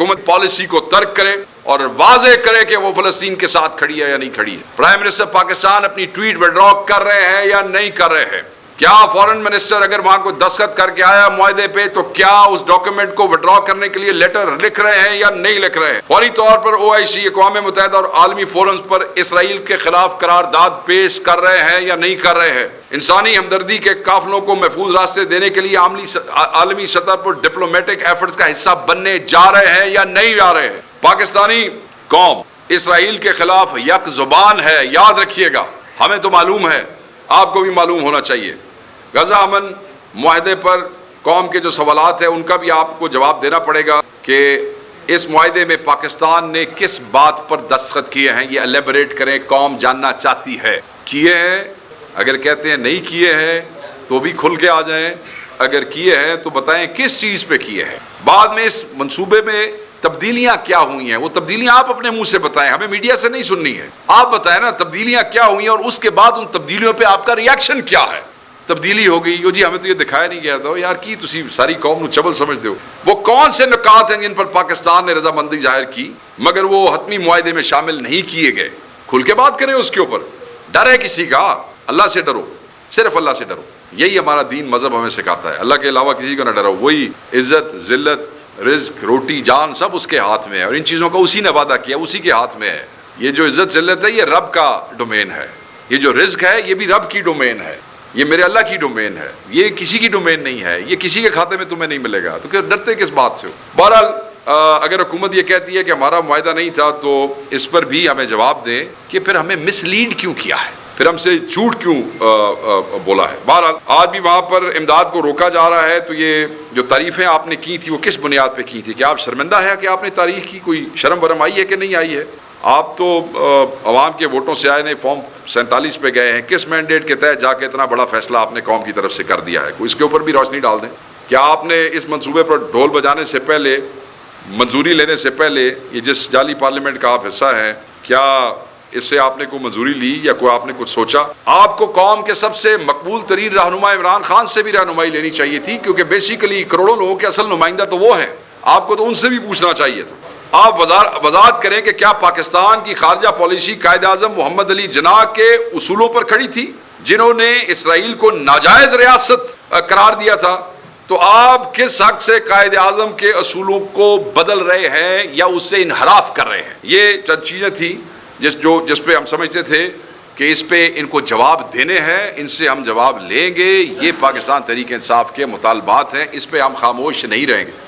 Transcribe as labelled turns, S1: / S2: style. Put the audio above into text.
S1: حکومت پالیسی کو ترک کرے اور واضح کرے کہ وہ فلسطین کے ساتھ کھڑی ہے یا نہیں کھڑی ہے۔ پرائم منسٹر پاکستان اپنی ٹویٹ وڈرا کر رہے ہیں یا نہیں کر رہے ہیں؟ کیا فارن منسٹر اگر وہاں کو دستخط کر کے آیا معاہدے پہ تو کیا اس ڈاکیومنٹ کو وڈرا کرنے کے لیے لیٹر لکھ رہے ہیں یا نہیں لکھ رہے ہیں؟ فوری طور پر OIC اقوام متحدہ اور عالمی فورمز پر اسرائیل کے خلاف قرارداد پیش کر رہے ہیں یا نہیں کر رہے ہیں؟ انسانی ہمدردی کے قافلوں کو محفوظ راستے دینے کے لیے عالمی سطح پر ڈپلومیٹک ایفرٹس کا حصہ بننے جا رہے ہیں یا نہیں جا رہے ہیں؟ پاکستانی قوم اسرائیل کے خلاف یک زبان ہے، یاد رکھیے گا۔ ہمیں تو معلوم ہے، آپ کو بھی معلوم ہونا چاہیے۔ غزہ امن معاہدے پر قوم کے جو سوالات ہیں ان کا بھی آپ کو جواب دینا پڑے گا کہ اس معاہدے میں پاکستان نے کس بات پر دستخط کیے ہیں، یہ الیبریٹ کریں، قوم جاننا چاہتی ہے۔ کیے ہیں؟ اگر کہتے ہیں نہیں کیے ہیں تو بھی کھل کے آ جائیں، اگر کیے ہیں تو بتائیں کس چیز پہ کیے ہیں۔ بعد میں اس منصوبے میں تبدیلیاں کیا ہوئی ہیں، وہ تبدیلیاں آپ اپنے منہ سے بتائیں، ہمیں میڈیا سے نہیں سننی ہے۔ آپ بتائیں نا تبدیلیاں کیا ہوئی ہیں اور اس کے بعد ان تبدیلیوں پہ آپ کا ریاکشن کیا ہے۔ تبدیلی ہو گئی جی ہمیں تو یہ دکھایا نہیں گیا تھا، یار کی تسی ساری قوم نو چبل سمجھتے ہو۔ وہ کون سے نکات ہیں جن پر پاکستان نے رضامندی ظاہر کی مگر وہ حتمی معاہدے میں شامل نہیں کیے گئے؟ کھل کے بات کریں اس کے اوپر۔ ڈر ہے کسی کا؟ اللہ سے ڈرو، صرف اللہ سے ڈرو، یہی ہمارا دین مذہب ہمیں سکھاتا ہے۔ اللہ کے علاوہ کسی کو نہ ڈرو، وہی عزت، ذلت، رزق، روٹی، جان سب اس کے ہاتھ میں ہے اور ان چیزوں کا اسی نے وعدہ کیا، اسی کے ہاتھ میں ہے۔ یہ جو عزت ذلت ہے یہ رب کا ڈومین ہے، یہ جو رزق ہے یہ بھی رب کی ڈومین ہے، یہ میرے اللہ کی ڈومین ہے، یہ کسی کی ڈومین نہیں ہے، یہ کسی کے کھاتے میں تمہیں نہیں ملے گا، تو کہ ڈرتے کس بات سے ہو؟ بہرحال اگر حکومت یہ کہتی ہے کہ ہمارا معاہدہ نہیں تھا تو اس پر بھی ہمیں جواب دیں کہ پھر ہمیں مس لیڈ کیوں کیا ہے، پھر ہم سے جھوٹ کیوں بولا ہے۔ بہرحال آج بھی وہاں پر امداد کو روکا جا رہا ہے، تو یہ جو تعریفیں آپ نے کی تھی وہ کس بنیاد پہ کی تھی؟ کہ آپ شرمندہ ہیں کہ آپ نے تاریخ کی؟ کوئی شرم ورم آئی ہے کہ نہیں آئی ہے؟ آپ تو عوام کے ووٹوں سے آئے نہیں، فارم 47 پہ گئے ہیں، کس مینڈیٹ کے تحت جا کے اتنا بڑا فیصلہ آپ نے قوم کی طرف سے کر دیا ہے؟ اس کے اوپر بھی روشنی ڈال دیں۔ کیا آپ نے اس منصوبے پر ڈھول بجانے سے پہلے، منظوری لینے سے پہلے، یہ جس جعلی پارلیمنٹ کا آپ حصہ ہیں، کیا اس سے آپ نے کوئی منظوری لی یا کوئی آپ نے کچھ سوچا؟ آپ کو قوم کے سب سے مقبول ترین رہنما عمران خان سے بھی رہنمائی لینی چاہیے تھی، کیونکہ بیسیکلی کروڑوں لوگوں کے اصل نمائندہ تو وہ ہیں، آپ کو تو ان سے بھی پوچھنا چاہیے تھا۔ آپ وضاحت کریں کہ کیا پاکستان کی خارجہ پالیسی قائد اعظم محمد علی جناح کے اصولوں پر کھڑی تھی جنہوں نے اسرائیل کو ناجائز ریاست قرار دیا تھا؟ تو آپ کس حق سے قائد اعظم کے اصولوں کو بدل رہے ہیں یا اس سے انحراف کر رہے ہیں؟ یہ چند چیزیں تھیں جس پہ ہم سمجھتے تھے کہ اس پہ ان کو جواب دینے ہیں، ان سے ہم جواب لیں گے، یہ پاکستان تحریک انصاف کے مطالبات ہیں، اس پہ ہم خاموش نہیں رہیں گے۔